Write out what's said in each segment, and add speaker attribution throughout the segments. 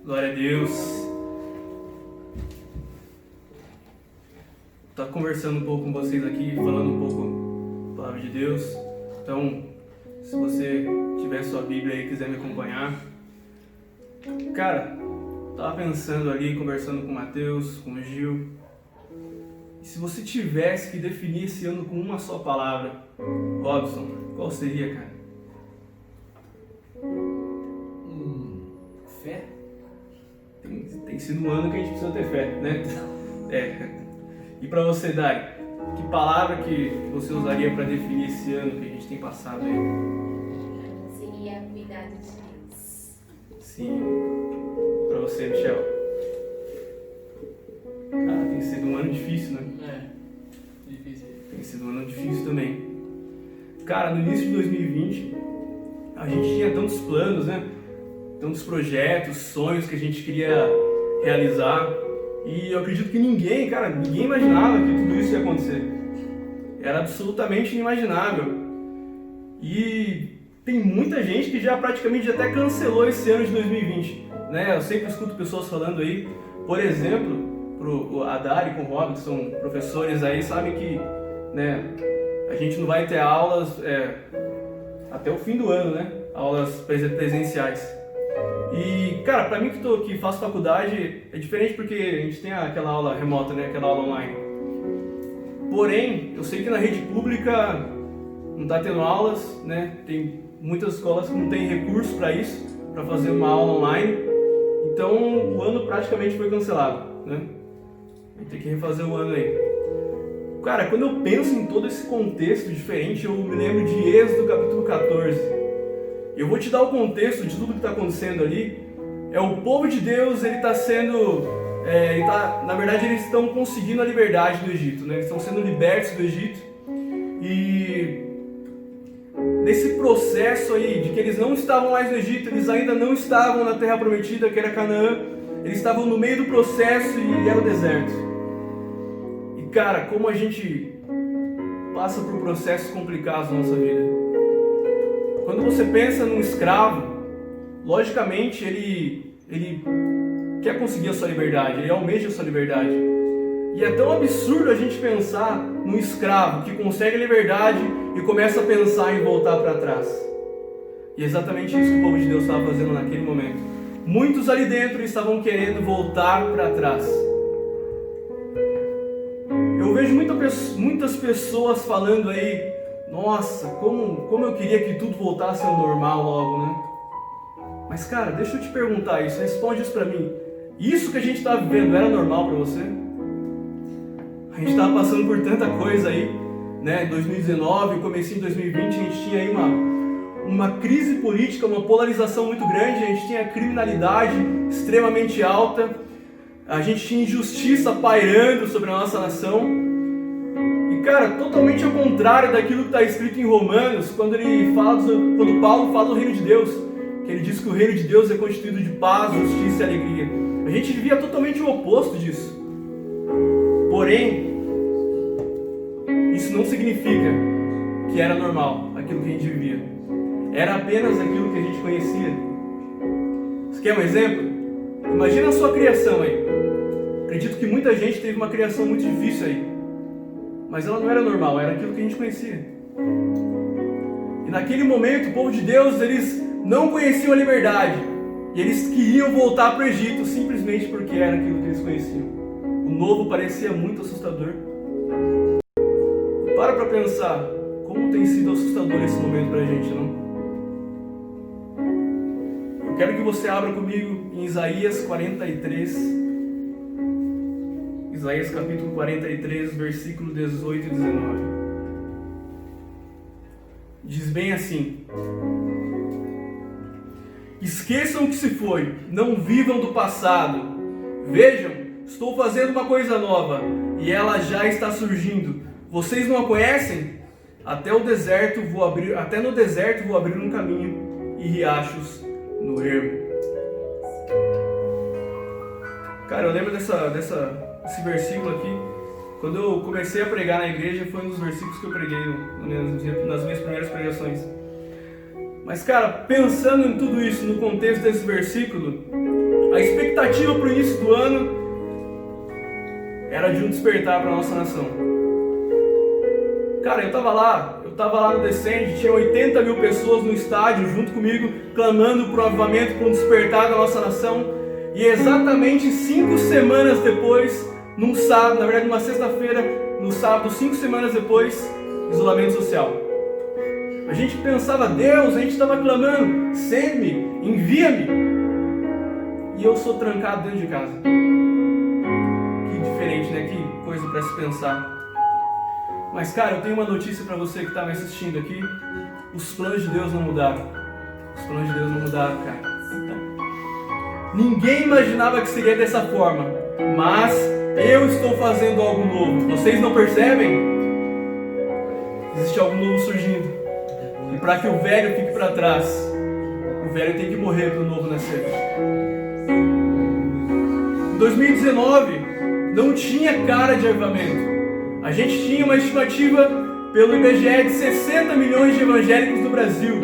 Speaker 1: Glória a Deus. Estou conversando um pouco com vocês aqui, falando um pouco da Palavra de Deus. Então, se você tiver sua Bíblia aí e quiser me acompanhar. Cara, estava pensando ali, conversando com o Matheus, com o Gil. E se você tivesse que definir esse ano com uma só palavra, Robson, qual seria, cara?
Speaker 2: Fé?
Speaker 1: Tem sido um ano que a gente precisa ter fé, né? E para você, Dari, que palavra que você usaria para definir esse ano que a gente tem passado aí?
Speaker 3: Seria cuidado de Deus.
Speaker 1: Sim. Para você, Michel? Cara, tem sido um ano difícil, né?
Speaker 2: Difícil.
Speaker 1: Tem sido um ano difícil também. Cara, no início de 2020, a gente tinha tantos planos, né? Tantos projetos, sonhos que a gente queria realizar. E eu acredito que ninguém imaginava que tudo isso ia acontecer. Era absolutamente inimaginável. E tem muita gente que já praticamente até cancelou esse ano de 2020. Né? Eu sempre escuto pessoas falando aí, por exemplo, a Dari com o Robin, que são professores aí, sabem que, né, a gente não vai ter aulas até o fim do ano, né? Aulas presenciais. E, cara, pra mim que faço faculdade, é diferente porque a gente tem aquela aula remota, né? Aquela aula online. Porém, eu sei que na rede pública não tá tendo aulas, né? Tem muitas escolas que não têm recurso para isso, para fazer uma aula online. Então, o ano praticamente foi cancelado, né? Vai ter que refazer o ano aí. Cara, quando eu penso em todo esse contexto diferente, eu me lembro de Êxodo capítulo 14. Eu vou te dar o contexto de tudo que está acontecendo ali. O povo de Deus, ele está sendo... na verdade, eles estão conseguindo a liberdade do Egito, né? Eles estão sendo libertos do Egito. E nesse processo aí, de que eles não estavam mais no Egito, eles ainda não estavam na terra prometida, que era Canaã. Eles estavam no meio do processo e era o deserto. E cara, como a gente passa por processos complicados na nossa vida. Quando você pensa num escravo, logicamente ele quer conseguir a sua liberdade, ele almeja a sua liberdade. E é tão absurdo a gente pensar num escravo que consegue a liberdade e começa a pensar em voltar para trás. E é exatamente isso que o povo de Deus estava fazendo naquele momento. Muitos ali dentro estavam querendo voltar para trás. Eu vejo muitas pessoas falando aí, nossa, como eu queria que tudo voltasse ao normal logo, né? Mas cara, deixa eu te perguntar isso, responde isso pra mim. Isso que a gente tá vivendo era normal pra você? A gente tava passando por tanta coisa aí, né? Em 2019, comecinho de 2020, a gente tinha aí uma crise política, uma polarização muito grande, a gente tinha criminalidade extremamente alta, a gente tinha injustiça pairando sobre a nossa nação. Cara, totalmente ao contrário daquilo que está escrito em Romanos, quando Paulo fala do reino de Deus, que ele diz que o reino de Deus é constituído de paz, justiça e alegria. A gente vivia totalmente o oposto disso. Porém, isso não significa que era normal aquilo que a gente vivia. Era apenas aquilo que a gente conhecia. Você quer um exemplo? Imagina a sua criação aí. Acredito que muita gente teve uma criação muito difícil aí. Mas ela não era normal, era aquilo que a gente conhecia. E naquele momento, o povo de Deus, eles não conheciam a liberdade. E eles queriam voltar para o Egito simplesmente porque era aquilo que eles conheciam. O novo parecia muito assustador. E para pensar, como tem sido assustador esse momento para a gente, não? Eu quero que você abra comigo em Isaías 43. Isaías capítulo 43, versículo 18 e 19. Diz bem assim: esqueçam o que se foi, não vivam do passado. Vejam, estou fazendo uma coisa nova, e ela já está surgindo. Vocês não a conhecem? Até no deserto vou abrir um caminho e riachos no ermo. Cara, eu lembro desse versículo aqui. Quando eu comecei a pregar na igreja, foi um dos versículos que eu preguei nas minhas primeiras pregações. Mas, cara, pensando em tudo isso, no contexto desse versículo, a experiência expectativa para o início do ano era de um despertar para a nossa nação. Cara, eu tava lá no Descende, tinha 80 mil pessoas no estádio junto comigo, clamando por um avivamento, por um despertar da nossa nação. E exatamente 5 semanas depois, num sábado, na verdade numa sexta-feira, no sábado, 5 semanas depois, isolamento social. A gente pensava, Deus, a gente estava clamando, sende-me, envia-me. E eu sou trancado dentro de casa. Que diferente, né? Que coisa para se pensar. Mas, cara, eu tenho uma notícia para você que está me assistindo aqui. Os planos de Deus não mudaram. Os planos de Deus não mudaram, cara. Ninguém imaginava que seria dessa forma. Mas eu estou fazendo algo novo. Vocês não percebem? Existe algo novo surgindo. E para que o velho fique para trás, o velho tem que morrer para o novo nascer. Em 2019, não tinha cara de avivamento. A gente tinha uma estimativa pelo IBGE de 60 milhões de evangélicos no Brasil.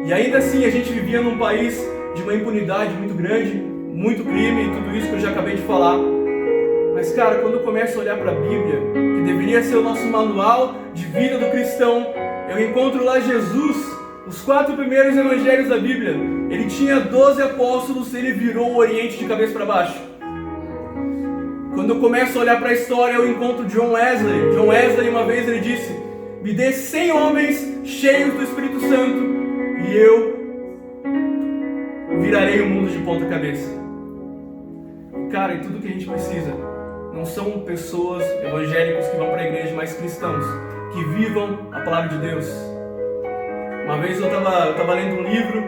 Speaker 1: E ainda assim a gente vivia num país de uma impunidade muito grande, muito crime e tudo isso que eu já acabei de falar. Mas, cara, quando eu começo a olhar para a Bíblia, que deveria ser o nosso manual de vida do cristão, eu encontro lá Jesus, os 4 primeiros evangelhos da Bíblia. Ele tinha 12 apóstolos, ele virou o Oriente de cabeça para baixo. Quando eu começo a olhar para a história, eu encontro John Wesley. John Wesley, uma vez, ele disse: me dê 100 homens cheios do Espírito Santo e eu virarei o mundo de ponta cabeça. Cara, e tudo que a gente precisa não são pessoas evangélicas que vão para a igreja, mas cristãos que vivam a palavra de Deus. Uma vez eu estava lendo um livro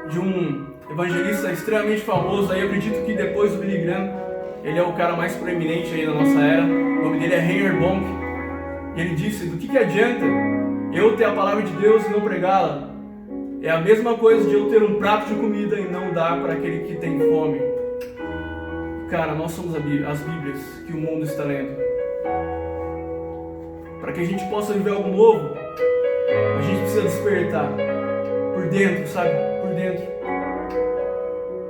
Speaker 1: de um evangelista extremamente famoso, aí eu acredito que depois do Billy Graham, ele é o cara mais proeminente aí na nossa era. O nome dele é Reinhard Bonk. E ele disse: do que adianta eu ter a palavra de Deus e não pregá-la? É a mesma coisa de eu ter um prato de comida e não dar para aquele que tem fome. Cara, nós somos as Bíblias que o mundo está lendo. Para que a gente possa viver algo novo, a gente precisa despertar por dentro, sabe? Por dentro.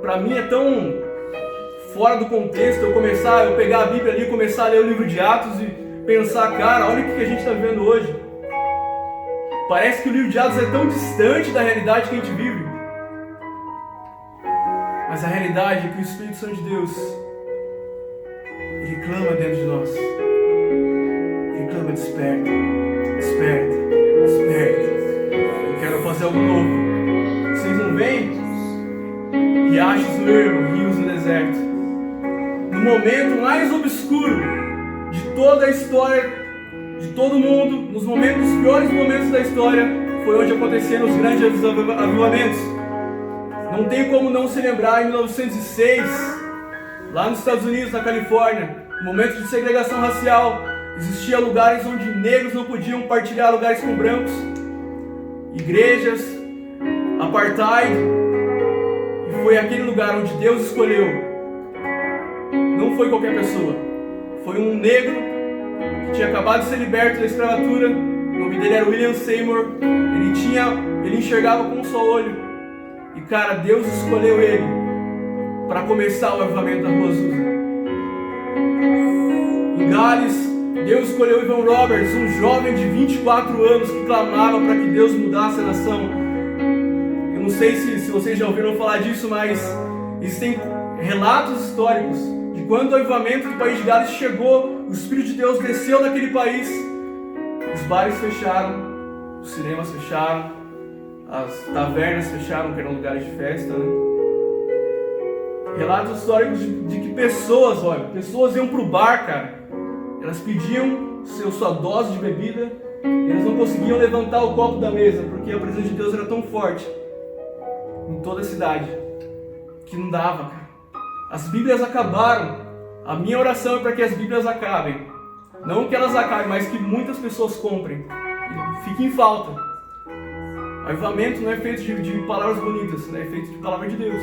Speaker 1: Para mim é tão fora do contexto eu pegar a Bíblia ali e começar a ler o livro de Atos e pensar, cara, olha o que a gente está vivendo hoje. Parece que o livro de Atos é tão distante da realidade que a gente vive. Mas a realidade é que o Espírito Santo de Deus, ele clama dentro de nós. Ele clama: desperta, desperta, desperta. Eu quero fazer algo novo. Vocês não veem? Riachos no ermo, rios no deserto. No momento mais obscuro de toda a história, de todo mundo, nos piores momentos da história, foi onde aconteceram os grandes avivamentos. Não tem como não se lembrar, em 1906, lá nos Estados Unidos, na Califórnia, momento de segregação racial, existia lugares onde negros não podiam partilhar lugares com brancos, igrejas, apartheid, e foi aquele lugar onde Deus escolheu. Não foi qualquer pessoa, foi um negro que tinha acabado de ser liberto da escravatura. O nome dele era William Seymour. Ele enxergava com um só olho. E, cara, Deus escolheu ele para começar o avivamento da Rua Azusa. Em Gales, Deus escolheu Evan Roberts, um jovem de 24 anos que clamava para que Deus mudasse a nação. Eu não sei se vocês já ouviram falar disso, mas existem relatos históricos de quando o avivamento do país de Gales chegou, o Espírito de Deus desceu naquele país, os bares fecharam, os cinemas fecharam, as tavernas fecharam, que eram lugares de festa, né? Relatos históricos de que pessoas iam pro bar, cara. Elas pediam sua dose de bebida e elas não conseguiam levantar o copo da mesa, porque a presença de Deus era tão forte em toda a cidade que não dava, cara. As Bíblias acabaram. A minha oração é para que as Bíblias acabem. Não que elas acabem, mas que muitas pessoas comprem e fiquem em falta. O avivamento não é feito de palavras bonitas, né? É feito de palavra de Deus.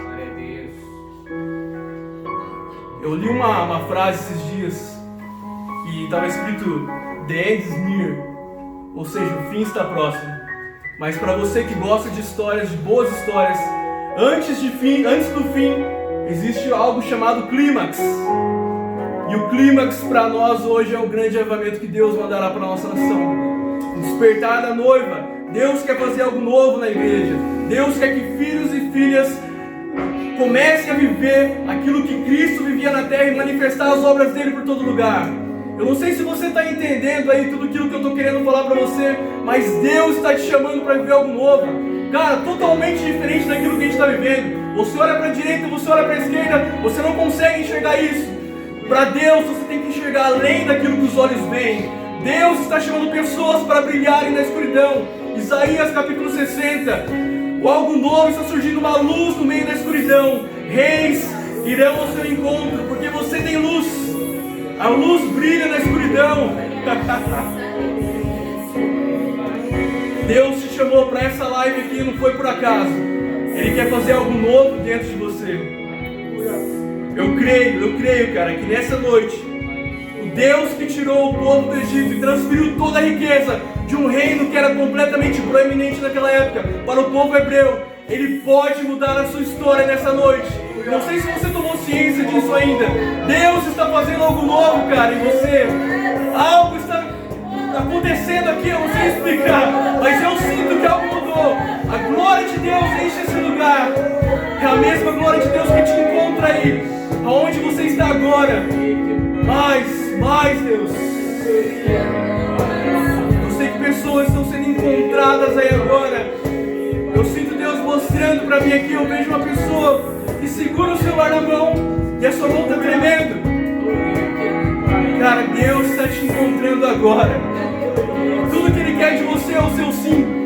Speaker 2: Glória a Deus.
Speaker 1: Eu li uma frase esses dias que estava escrito "The end is near", ou seja, o fim está próximo. Mas para você que gosta de histórias, de boas histórias, antes do fim existe algo chamado clímax. E o clímax para nós hoje é o grande avivamento que Deus mandará para a nossa nação. O despertar da noiva. Deus quer fazer algo novo na igreja. Deus quer que filhos e filhas comecem a viver aquilo que Cristo vivia na terra e manifestar as obras dele por todo lugar. Eu não sei se você está entendendo aí tudo aquilo que eu estou querendo falar para você, mas Deus está te chamando para viver algo novo. Cara, totalmente diferente daquilo que a gente está vivendo. Você olha para a direita, você olha para a esquerda, você não consegue enxergar isso. Para Deus você tem que enxergar além daquilo que os olhos veem. Deus está chamando pessoas para brilharem na escuridão. Isaías capítulo 60. O algo novo está surgindo, uma luz no meio da escuridão. Reis irão ao seu encontro, porque você tem luz. A luz brilha na escuridão. Deus te chamou para essa live aqui, não foi por acaso. Ele quer fazer algo novo dentro de você. Eu creio, cara, que nessa noite, o Deus que tirou o povo do Egito e transferiu toda a riqueza de um reino que era completamente proeminente naquela época para o povo hebreu, Ele pode mudar a sua história nessa noite. Não sei se você tomou ciência disso ainda. Deus está fazendo algo novo, cara, em você. Algo está acontecendo aqui, eu não sei explicar, mas eu sinto que algo mudou. A glória de Deus enche esse lugar. É a mesma glória de Deus que te encontra aí, aonde você está agora. Mais, Deus. Eu sei que pessoas estão sendo encontradas aí agora. Eu sinto Deus mostrando para mim aqui. Eu vejo uma pessoa que segura o celular na mão e a sua mão está tremendo. Cara, Deus está te encontrando agora. Tudo que Ele quer de você é o seu sim.